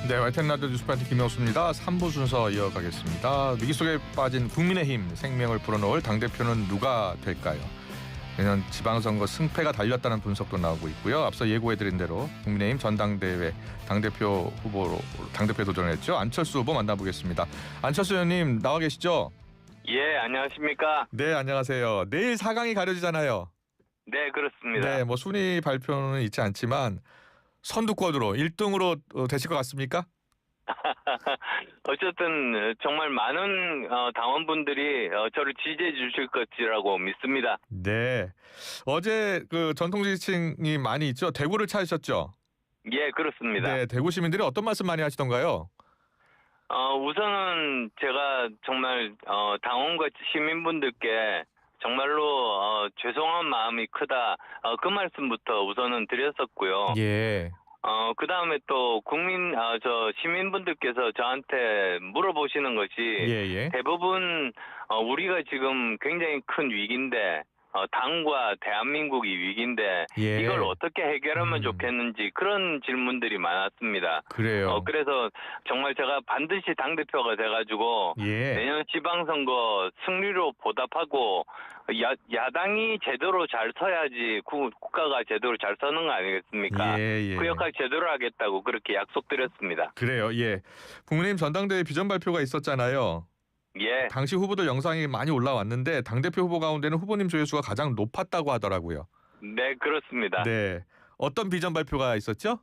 네, YTN 뉴스파이트 김영수입니다. 3부 순서 이어가겠습니다. 위기 속에 빠진 국민의힘 생명을 불어넣을 당대표는 누가 될까요? 내년 지방선거 승패가 달렸다는 분석도 나오고 있고요. 앞서 예고해드린 대로 국민의힘 전당대회 당대표 후보로 당대표 도전했죠. 안철수 후보 만나보겠습니다. 안철수 의원님 나와 계시죠? 예, 안녕하십니까? 네, 안녕하세요. 내일 4강이 가려지잖아요. 네, 그렇습니다. 네, 뭐 순위 발표는 있지 않지만 선두권으로 1등으로 되실 것 같습니까? 어쨌든 정말 많은 당원분들이 저를 지지해 주실 것이라고 믿습니다. 네, 어제 그 전통 지지층이 많이 있죠. 대구를 찾으셨죠? 예, 그렇습니다. 네, 대구 시민들이 어떤 말씀 많이 하시던가요? 우선은 제가 정말 당원과 시민분들께 정말로 죄송한 마음이 크다. 그 말씀부터 우선은 드렸었고요. 예. 그 다음에 또 시민분들께서 저한테 물어보시는 것이 예. 대부분 우리가 지금 굉장히 큰 위기인데 당과 대한민국이 위기인데 예. 이걸 어떻게 해결하면 좋겠는지 그런 질문들이 많았습니다. 그래요. 그래서 정말 제가 반드시 당대표가 돼가지고 예. 내년 지방선거 승리로 보답하고 야당이 제대로 잘 서야지 국가가 제대로 잘 서는 거 아니겠습니까? 예. 그 역할 제대로 하겠다고 그렇게 약속드렸습니다. 그래요. 예. 국민의힘 전당대회 비전 발표가 있었잖아요. 예. 당시 후보들 영상이 많이 올라왔는데 당대표 후보 가운데는 후보님 조회수가 가장 높았다고 하더라고요. 네, 그렇습니다. 네. 어떤 비전 발표가 있었죠?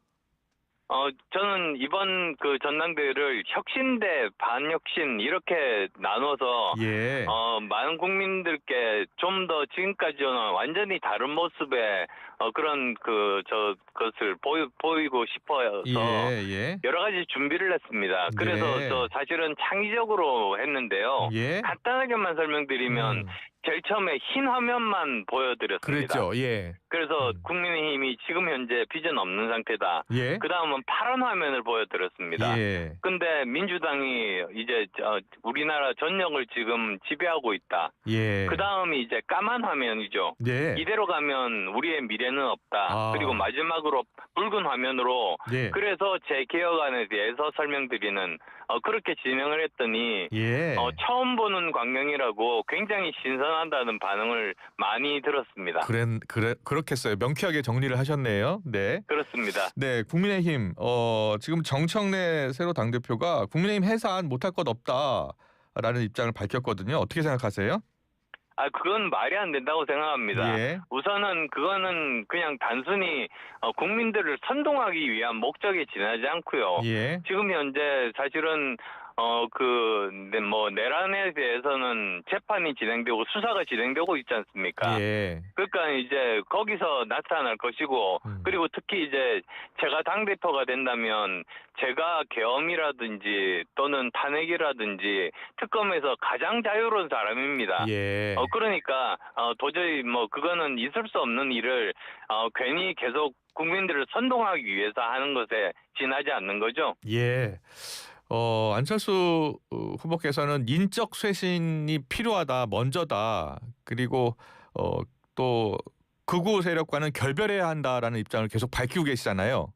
저는 이번 그 전당대회를 혁신 대 반혁신 이렇게 나눠서 예. 많은 국민들께 좀 더 지금까지와는 완전히 다른 모습의 그런 것을 보이고 싶어서 예. 여러 가지 준비를 했습니다. 그래서 네. 저 사실은 창의적으로 했는데요. 예. 간단하게만 설명드리면 제일 처음에 흰 화면만 보여드렸습니다. 그랬죠. 예. 그래서 국민의힘이 지금 현재 비전 없는 상태다. 예. 그 다음은 파란 화면을 보여드렸습니다. 예. 근데 민주당이 이제 우리나라 전역을 지금 지배하고 있다. 예. 그 다음이 이제 까만 화면이죠. 네. 이대로 가면 우리의 미래는 없다. 그리고 마지막으로 붉은 화면으로 예. 그래서 제 개혁안에 대해서 설명드리는 그렇게 진행을 했더니 예. 처음 보는 광경이라고 굉장히 신선하다는 반응을 많이 들었습니다. 그렇겠어요. 명쾌하게 정리를 하셨네요. 네. 그렇습니다. 네, 국민의힘 지금 정청래 새로 당대표가 국민의힘 해산 못할 것 없다라는 입장을 밝혔거든요. 어떻게 생각하세요? 그건 말이 안 된다고 생각합니다. 예. 우선은 그거는 그냥 단순히 국민들을 선동하기 위한 목적에 지나지 않고요. 예. 지금 현재 사실은 내란에 대해서는 재판이 진행되고 수사가 진행되고 있지 않습니까? 예. 그러니까 이제 거기서 나타날 것이고, 그리고 특히 이제 제가 당대표가 된다면 제가 계엄이라든지 또는 탄핵이라든지 특검에서 가장 자유로운 사람입니다. 예. 그러니까 도저히 그거는 있을 수 없는 일을 괜히 계속 국민들을 선동하기 위해서 하는 것에 지나지 않는 거죠. 예. 안철수 후보께서는 인적 쇄신이 필요하다, 먼저다. 그리고 또 극우 세력과는 결별해야 한다라는 입장을 계속 밝히고 계시잖아요.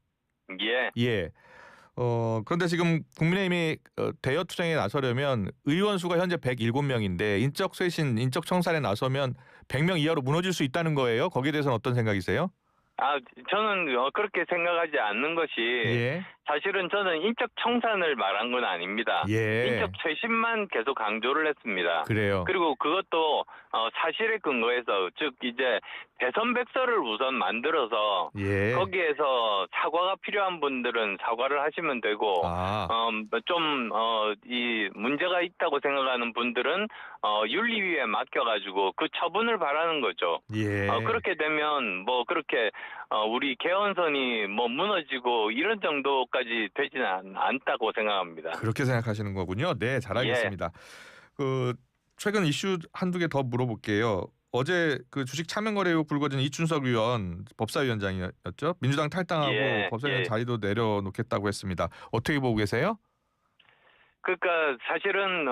예. 예. 그런데 지금 국민의힘이 대여 투쟁에 나서려면 의원 수가 현재 107명인데 인적 쇄신, 인적 청산에 나서면 100명 이하로 무너질 수 있다는 거예요. 거기에 대해서는 어떤 생각이세요? 저는 그렇게 생각하지 않는 것이 예. 사실은 저는 인적 청산을 말한 건 아닙니다. 예. 인적 쇄신만 계속 강조를 했습니다. 그래요. 그리고 그것도 사실에 근거해서 즉 이제 대선백서를 우선 만들어서 예. 거기에서 사과가 필요한 분들은 사과를 하시면 되고 이 문제가 있다고 생각하는 분들은 윤리위에 맡겨가지고 그 처분을 바라는 거죠. 예. 그렇게 되면 그렇게 우리 개헌선이 무너지고 이런 정도까지 되지는 않다고 생각합니다. 그렇게 생각하시는 거군요. 네, 잘 알겠습니다. 최근 이슈 한두 개 더 물어볼게요. 어제 그 주식 차명거래 의혹 불거진 이춘석 의원 법사위원장이었죠. 민주당 탈당하고 법사위원 자리도 내려놓겠다고 했습니다. 어떻게 보고 계세요? 그러니까 사실은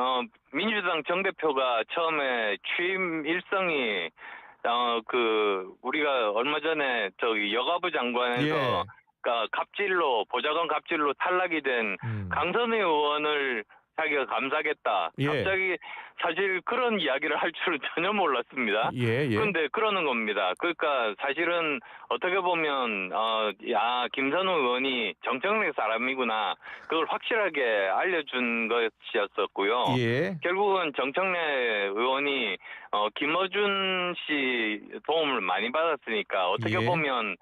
민주당 정대표가 처음에 취임 일성이 우리가 얼마 전에 여가부 장관에서 갑질로 보좌관 갑질로 탈락이 된 강선의 의원을 자기가 감사하겠다. 예. 갑자기 사실 그런 이야기를 할 줄은 전혀 몰랐습니다. 예. 그런데 그러는 겁니다. 그러니까 사실은 어떻게 보면 김선우 의원이 정청래 사람이구나. 그걸 확실하게 알려준 것이었었고요. 예. 결국은 정청래 의원이 김어준 씨 도움을 많이 받았으니까 어떻게 예. 보면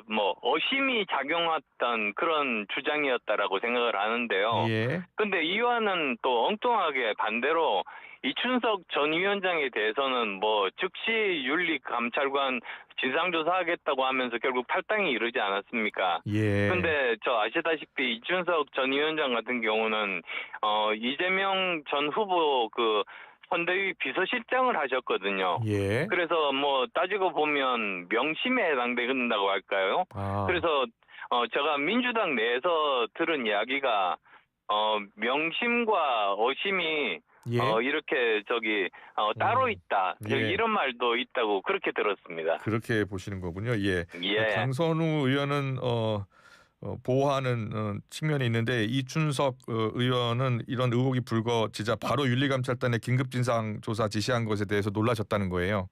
뭐 어심이 작용했던 그런 주장이었다라고 생각을 하는데요. 예. 근데 이와는 또 엉뚱하게 반대로 이춘석 전 위원장에 대해서는 뭐 즉시 윤리감찰관 진상조사하겠다고 하면서 결국 탈당에 이르지 않았습니까? 예. 근데 아시다시피 이춘석 전 위원장 같은 경우는 이재명 전 후보 그 선대위 비서실장을 하셨거든요. 예. 그래서 뭐 따지고 보면 명심에 해당된다고 할까요? 아. 그래서 제가 민주당 내에서 들은 이야기가 명심과 어심이 예. 이렇게 따로 있다. 예. 이런 말도 있다고 그렇게 들었습니다. 그렇게 보시는 거군요. 예. 예. 강선우 의원은 보호하는 측면이 있는데 이춘석 의원은 이런 의혹이 불거지자 바로 윤리감찰단에 긴급진상조사 지시한 것에 대해서 놀라셨다는 거예요.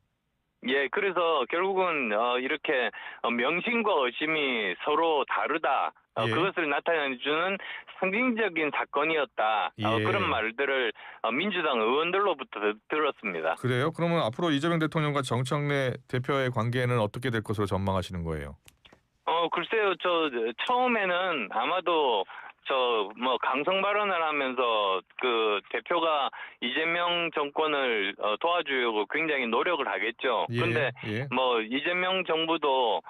예, 그래서 결국은 이렇게 명심과 의심이 서로 다르다. 예. 그것을 나타내주는 상징적인 사건이었다. 예. 그런 말들을 민주당 의원들로부터 들었습니다. 그래요? 그러면 앞으로 이재명 대통령과 정청래 대표의 관계는 어떻게 될 것으로 전망하시는 거예요? 글쎄요, 처음에는 아마도 강성 발언을 하면서 그 대표가 이재명 정권을 도와주려고 굉장히 노력을 하겠죠. 예. 근데 예. 뭐 이재명 정부도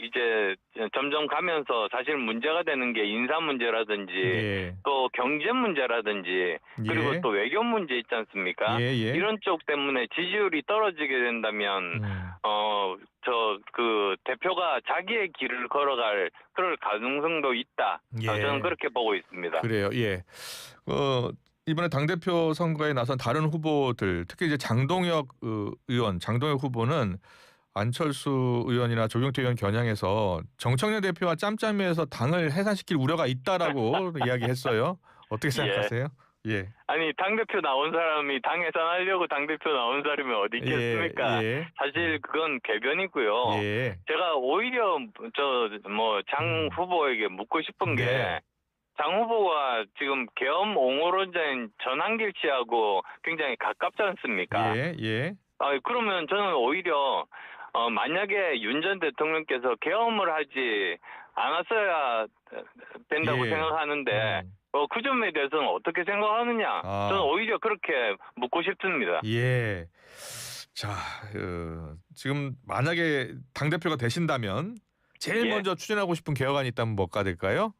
이제 점점 가면서 사실 문제가 되는 게 인사 문제라든지 예. 또 경제 문제라든지 그리고 예. 또 외교 문제 있지 않습니까? 예. 예. 이런 쪽 때문에 지지율이 떨어지게 된다면 그 대표가 자기의 길을 걸어갈 그럴 가능성도 있다. 예. 저는 그렇게 보고 있습니다. 그래요. 예. 이번에 당대표 선거에 나선 다른 후보들, 특히 이제 장동혁 의원, 장동혁 후보는 안철수 의원이나 조경태 의원 겨냥해서 정청래 대표와 짬짬이해서 당을 해산시킬 우려가 있다라고 이야기했어요. 어떻게 생각하세요? 예. 아니 당대표 나온 사람이 당 해산하려고 당대표 나온 사람이 어디 있겠습니까? 예. 사실 그건 궤변이고요. 예. 제가 오히려 장 후보에게 묻고 싶은 게 네. 장 후보가 지금 계엄 옹호론자인 전한길 씨하고 굉장히 가깝지 않습니까? 예. 예. 그러면 저는 오히려 만약에 윤 전 대통령께서 계엄을 하지 않았어야 된다고 예. 생각하는데 그 점에 대해서는 어떻게 생각하느냐? 저는 오히려 그렇게 묻고 싶습니다. 예. 자, 지금 만약에 당대표가 되신다면 제일 예. 먼저 추진하고 싶은 개혁안이 있다면 뭐가 될까요?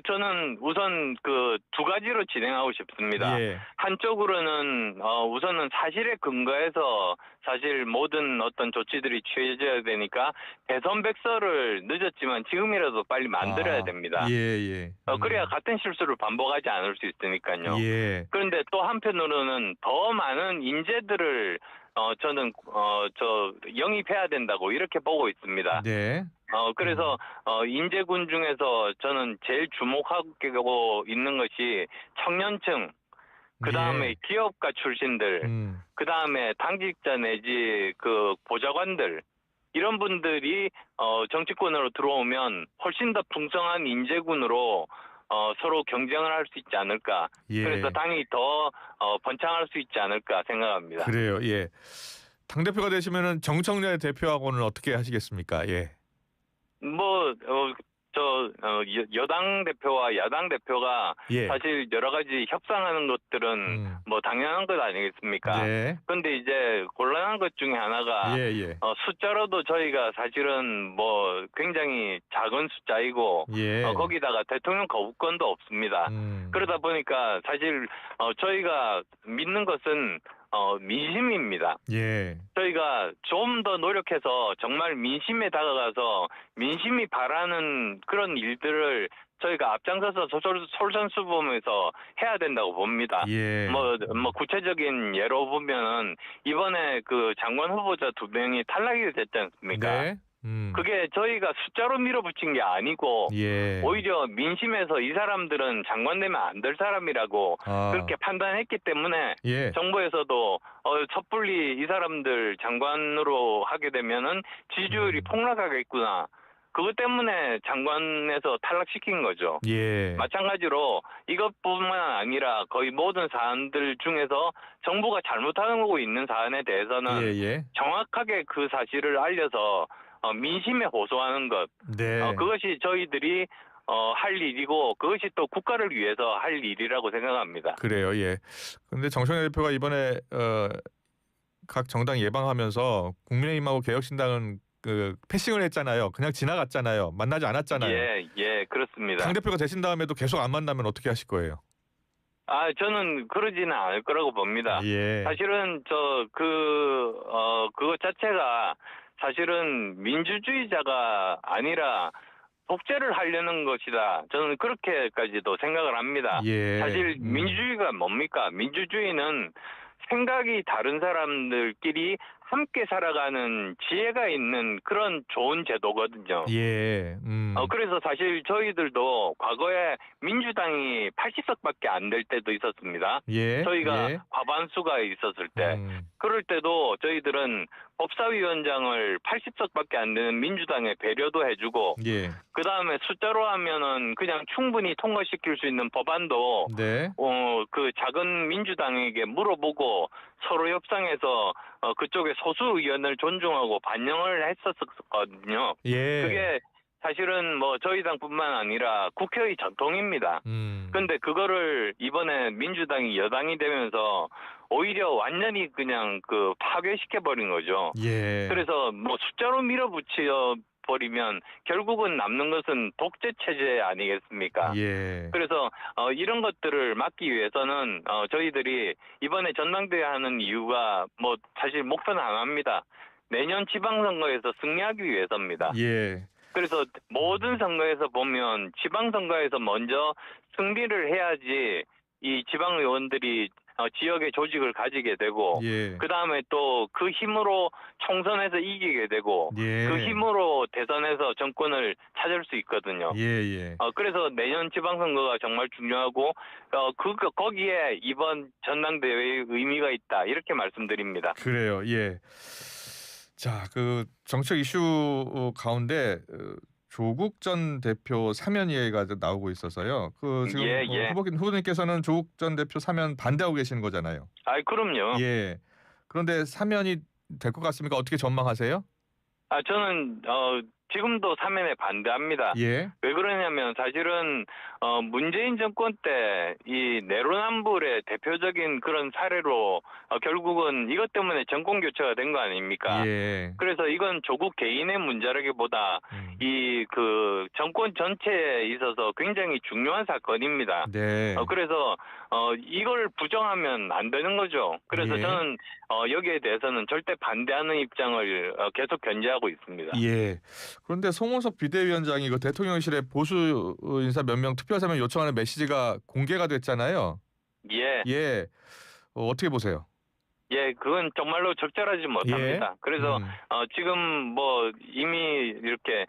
저는 우선 그 두 가지로 진행하고 싶습니다. 예. 한쪽으로는 우선은 사실에 근거해서 사실 모든 어떤 조치들이 취해져야 되니까 대선백서를 늦었지만 지금이라도 빨리 만들어야 됩니다. 예. 그래야 같은 실수를 반복하지 않을 수 있으니까요. 예. 그런데 또 한편으로는 더 많은 인재들을 저는 영입해야 된다고 이렇게 보고 있습니다. 네. 그래서 인재군 중에서 저는 제일 주목하고 있는 것이 청년층, 그 다음에 예. 기업가 출신들, 그 다음에 당직자 내지 그 보좌관들 이런 분들이 정치권으로 들어오면 훨씬 더 풍성한 인재군으로 서로 경쟁을 할 수 있지 않을까. 예. 그래서 당이 더 번창할 수 있지 않을까 생각합니다. 그래요. 예. 당대표가 되시면은 정청래 대표하고는 어떻게 하시겠습니까? 예. 여당 대표와 야당 대표가 예. 사실 여러 가지 협상하는 것들은 뭐 당연한 것 아니겠습니까? 네. 근데 이제 곤란한 것 중에 하나가 예. 숫자로도 저희가 사실은 뭐 굉장히 작은 숫자이고 예. 거기다가 대통령 거부권도 없습니다. 그러다 보니까 사실 저희가 믿는 것은 민심입니다. 예. 저희가 좀 더 노력해서 정말 민심에 다가가서 민심이 바라는 그런 일들을 저희가 앞장서서 솔선수범해서 해야 된다고 봅니다. 예. 구체적인 예로 보면은 이번에 그 장관 후보자 2명이 탈락이 됐지 않습니까? 네. 그게 저희가 숫자로 밀어붙인 게 아니고 예. 오히려 민심에서 이 사람들은 장관 되면 안 될 사람이라고 그렇게 판단했기 때문에 예. 정부에서도 섣불리 이 사람들 장관으로 하게 되면은 지지율이 폭락하겠구나. 그것 때문에 장관에서 탈락시킨 거죠. 예. 마찬가지로 이것뿐만 아니라 거의 모든 사안들 중에서 정부가 잘못하고 있는 사안에 대해서는 예. 정확하게 그 사실을 알려서 민심에 호소하는 것. 네. 그것이 저희들이 할 일이고 그것이 또 국가를 위해서 할 일이라고 생각합니다. 그래요. 예. 근데 정청래 대표가 이번에 각 정당 예방하면서 국민의힘하고 개혁신당은 그 패싱을 했잖아요. 그냥 지나갔잖아요. 만나지 않았잖아요. 예, 그렇습니다. 당대표가 되신 다음에도 계속 안 만나면 어떻게 하실 거예요? 저는 그러지는 않을 거라고 봅니다. 예. 사실은 그것 자체가 사실은 민주주의자가 아니라 독재를 하려는 것이다. 저는 그렇게까지도 생각을 합니다. 예. 사실 민주주의가 뭡니까? 민주주의는 생각이 다른 사람들끼리 함께 살아가는 지혜가 있는 그런 좋은 제도거든요. 예. 그래서 사실 저희들도 과거에 민주당이 80석밖에 안 될 때도 있었습니다. 예. 저희가 예. 과반수가 있었을 때. 그럴 때도 저희들은 법사위원장을 80석밖에 안 되는 민주당에 배려도 해주고 예. 그다음에 숫자로 하면은 그냥 충분히 통과시킬 수 있는 법안도 네. 그 작은 민주당에게 물어보고 서로 협상해서 그쪽에 소수 의견을 존중하고 반영을 했었거든요. 예. 그게 사실은 뭐 저희 당뿐만 아니라 국회의 전통입니다. 근데 그거를 이번에 민주당이 여당이 되면서 오히려 완전히 그냥 파괴시켜 버린 거죠. 예. 그래서 뭐 숫자로 밀어붙여 버리면 결국은 남는 것은 독재 체제 아니겠습니까? 예. 그래서 이런 것들을 막기 위해서는 저희들이 이번에 전당대회 하는 이유가 뭐 사실 목표는 하나입니다. 내년 지방선거에서 승리하기 위해서입니다. 예. 그래서 모든 선거에서 보면 지방선거에서 먼저 승리를 해야지 이 지방의원들이 지역의 조직을 가지게 되고 예. 그다음에 또 그 힘으로 총선에서 이기게 되고 예. 그 힘으로 대선에서 정권을 찾을 수 있거든요. 예. 그래서 내년 지방선거가 정말 중요하고 거기에 이번 전당대회의 의미가 있다 이렇게 말씀드립니다. 그래요. 예. 자, 그 정책 이슈 가운데 조국 전 대표 사면 이야기가 나오고 있어서요. 지금 예. 후보님께서는 조국 전 대표 사면 반대하고 계시는 거잖아요. 그럼요. 예. 그런데 사면이 될 것 같습니까? 어떻게 전망하세요? 저는 지금도 사면에 반대합니다. 예. 왜 그러냐면 사실은 문재인 정권 때 이 내로남불의 대표적인 그런 사례로 결국은 이것 때문에 정권 교체가 된 거 아닙니까? 예. 그래서 이건 조국 개인의 문제라기보다 이 정권 전체에 있어서 굉장히 중요한 사건입니다. 네. 그래서 이걸 부정하면 안 되는 거죠. 그래서 예. 저는 여기에 대해서는 절대 반대하는 입장을 계속 견지하고 있습니다. 예. 그런데 송원석 비대위원장이 대통령실에 보수 인사 몇 명 특별사면 요청하는 메시지가 공개가 됐잖아요. 예. 어떻게 보세요? 예, 그건 정말로 적절하지 못합니다. 예. 그래서 지금 뭐 이미 이렇게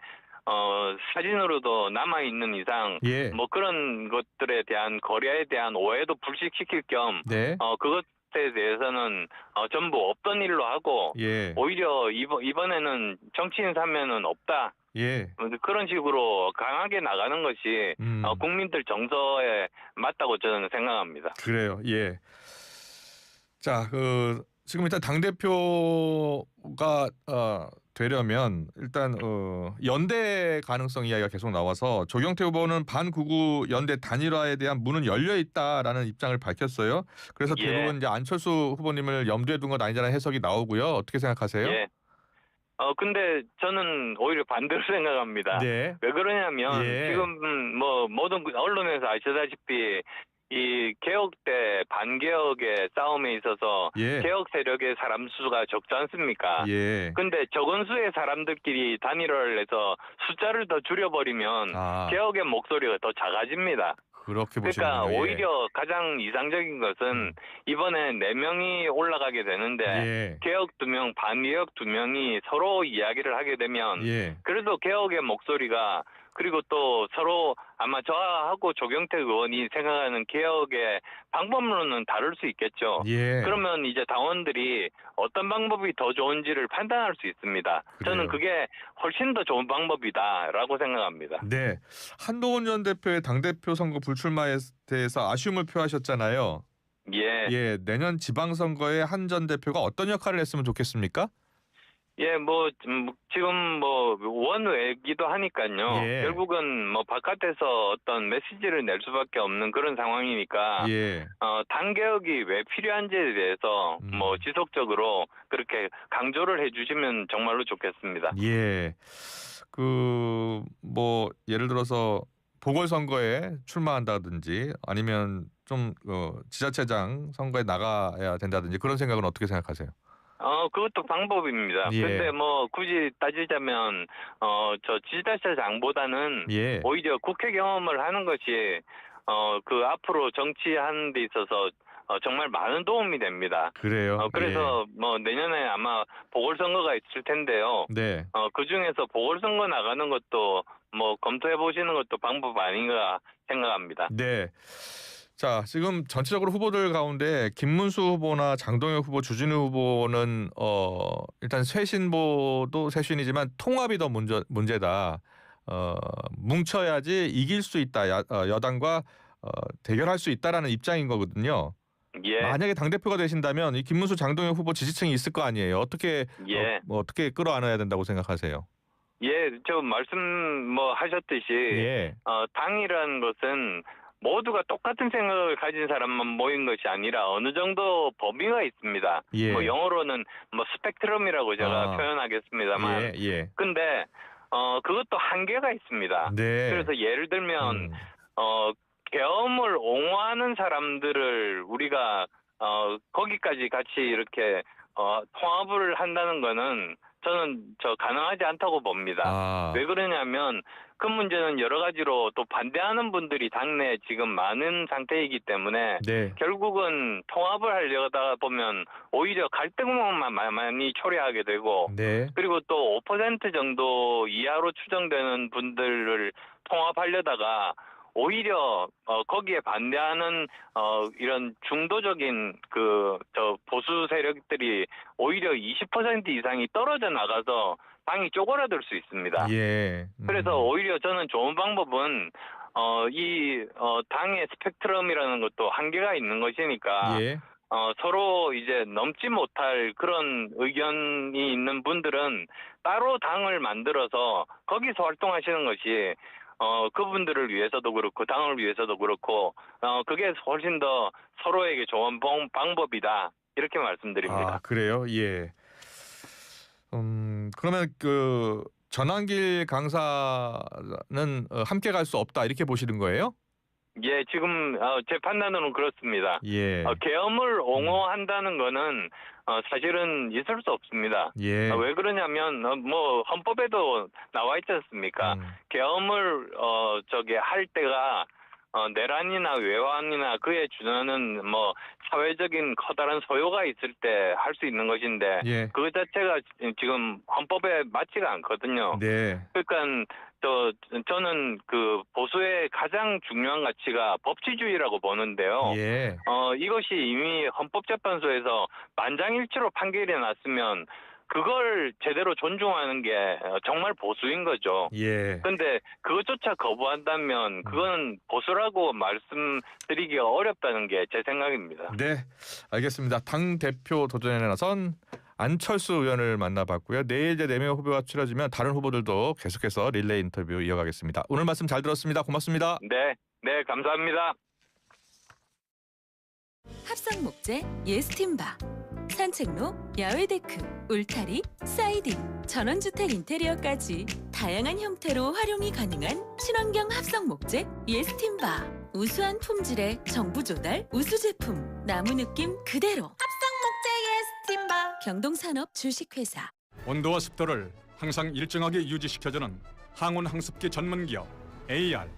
사진으로도 남아 있는 이상 예. 뭐 그런 것들에 대한 거래에 대한 오해도 불식시킬 겸 네. 그것에 대해서는 전부 없던 일로 하고 예. 오히려 이번에는 정치인 사면은 없다. 예. 그런 식으로 강하게 나가는 것이 국민들 정서에 맞다고 저는 생각합니다. 그래요. 예. 자, 지금 일단 당 대표가 되려면 일단 연대 가능성 이야기가 계속 나와서 조경태 후보는 반구구 연대 단일화에 대한 문은 열려 있다라는 입장을 밝혔어요. 그래서 예. 대부분 이제 안철수 후보님을 염두에 둔 건 아니냐는 해석이 나오고요. 어떻게 생각하세요? 예. 근데 저는 오히려 반대로 생각합니다. 네. 왜 그러냐면 예. 지금 뭐 모든 언론에서 아시다시피 이 개혁 때 반개혁의 싸움에 있어서 예. 개혁 세력의 사람 수가 적지 않습니까? 예. 근데 적은 수의 사람들끼리 단일화를 해서 숫자를 더 줄여버리면 개혁의 목소리가 더 작아집니다. 그렇게 그러니까 보시는군요. 오히려 가장 이상적인 것은 이번에 4명이 올라가게 되는데 예. 개혁 2명, 반개혁 2명이 서로 이야기를 하게 되면 예. 그래도 개혁의 목소리가 그리고 또 서로 아마 저하고 조경태 의원이 생각하는 개혁의 방법론은 다를 수 있겠죠. 예. 그러면 이제 당원들이 어떤 방법이 더 좋은지를 판단할 수 있습니다. 저는 그래요. 그게 훨씬 더 좋은 방법이다라고 생각합니다. 네. 한동훈 전 대표의 당대표 선거 불출마에 대해서 아쉬움을 표하셨잖아요. 예. 예, 내년 지방선거에 한 전 대표가 어떤 역할을 했으면 좋겠습니까? 예, 지금 원외기도 하니까요. 예. 결국은 바깥에서 어떤 메시지를 낼 수밖에 없는 그런 상황이니까, 예. 당 개혁이 왜 필요한지에 대해서 지속적으로 그렇게 강조를 해주시면 정말로 좋겠습니다. 예. 예를 들어서 보궐선거에 출마한다든지 아니면 좀 지자체장 선거에 나가야 된다든지 그런 생각은 어떻게 생각하세요? 그것도 방법입니다. 예. 근데 굳이 따지자면, 저 지자체장보다는 예. 오히려 국회 경험을 하는 것이, 앞으로 정치하는 데 있어서, 정말 많은 도움이 됩니다. 그래요. 그래서 내년에 아마 보궐선거가 있을 텐데요. 네. 그 중에서 보궐선거 나가는 것도 검토해 보시는 것도 방법 아닌가 생각합니다. 네. 자, 지금 전체적으로 후보들 가운데 김문수 후보나 장동혁 후보, 주진우 후보는 일단 쇄신보도 쇄신이지만 통합이 더 문제다. 뭉쳐야지 이길 수 있다. 여당과 대결할 수 있다라는 입장인 거거든요. 예. 만약에 당대표가 되신다면 이 김문수, 장동혁 후보 지지층이 있을 거 아니에요. 어떻게 예. 어떻게 끌어안아야 된다고 생각하세요? 예, 저 하셨듯이 예. 당이라는 것은 모두가 똑같은 생각을 가진 사람만 모인 것이 아니라 어느 정도 범위가 있습니다. 예. 영어로는 스펙트럼이라고 제가 표현하겠습니다만. 예. 근데 그것도 한계가 있습니다. 네. 그래서 예를 들면 계엄을 옹호하는 사람들을 우리가 거기까지 같이 이렇게 통합을 한다는 거는 저는 가능하지 않다고 봅니다. 왜 그러냐면 그 문제는 여러 가지로 또 반대하는 분들이 당내에 지금 많은 상태이기 때문에 네. 결국은 통합을 하려다 보면 오히려 갈등만 많이 초래하게 되고 네. 그리고 또 5% 정도 이하로 추정되는 분들을 통합하려다가 오히려 거기에 반대하는 이런 중도적인 보수 세력들이 오히려 20% 이상이 떨어져 나가서 당이 쪼그라들 수 있습니다. 예. 그래서 오히려 저는 좋은 방법은 당의 스펙트럼이라는 것도 한계가 있는 것이니까 예. 서로 이제 넘지 못할 그런 의견이 있는 분들은 따로 당을 만들어서 거기서 활동하시는 것이 그분들을 위해서도 그렇고 당을 위해서도 그렇고 그게 훨씬 더 서로에게 좋은 방법이다 이렇게 말씀드립니다. 그래요? 예. 그러면 전환길 강사는 함께 갈 수 없다 이렇게 보시는 거예요? 예, 지금 제 판단으로는 그렇습니다. 예. 계엄을 옹호한다는 거는 사실은 있을 수 없습니다. 예. 왜 그러냐면 헌법에도 나와 있지 않습니까? 계엄을 할 때가 내란이나 외환이나 그에 준하는 사회적인 커다란 소요가 있을 때 할 수 있는 것인데 예. 그 자체가 지금 헌법에 맞지가 않거든요. 네. 그러니까 저는 보수의 가장 중요한 가치가 법치주의라고 보는데요. 예. 이것이 이미 헌법재판소에서 만장일치로 판결이 났으면 그걸 제대로 존중하는 게 정말 보수인 거죠. 예. 근데 그것조차 거부한다면 그건 보수라고 말씀드리기가 어렵다는 게 제 생각입니다. 네, 알겠습니다. 당 대표 도전에 나선 안철수 의원을 만나봤고요. 내일 이제 4명 후보가 추려지면 다른 후보들도 계속해서 릴레이 인터뷰 이어가겠습니다. 오늘 말씀 잘 들었습니다. 고맙습니다. 네, 감사합니다. 합성 목재 예스팀바, 산책로, 야외 데크, 울타리, 사이딩, 전원주택 인테리어까지 다양한 형태로 활용이 가능한 친환경 합성 목재 예스팀바. 우수한 품질의 정부 조달 우수 제품, 나무 느낌 그대로. 합성 목재 예스팀바. 경동산업 주식회사. 온도와 습도를 항상 일정하게 유지시켜주는 항온 항습기 전문기업 AR.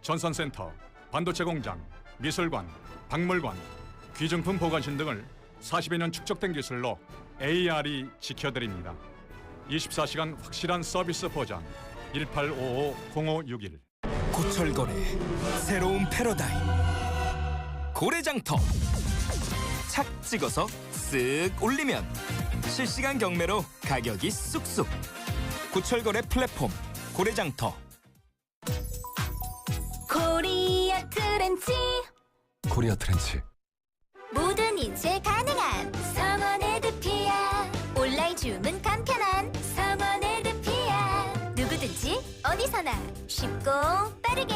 전선센터 반도체 공장, 미술관, 박물관, 귀중품 보관실 등을 40여 년 축적된 기술로 AR이 지켜드립니다. 24시간 확실한 서비스 보장 1855-0561. 고철거래 새로운 패러다임 고래장터 착 찍어서 쓱 올리면 실시간 경매로 가격이 쑥쑥 고철거래 플랫폼 고래장터. 코리아 트렌치 코리아 트렌치. 모든 인쇄 가능한 성원 에드피아 온라인 주문 간편한 성원 에드피아 누구든지 어디서나 쉽고 빠르게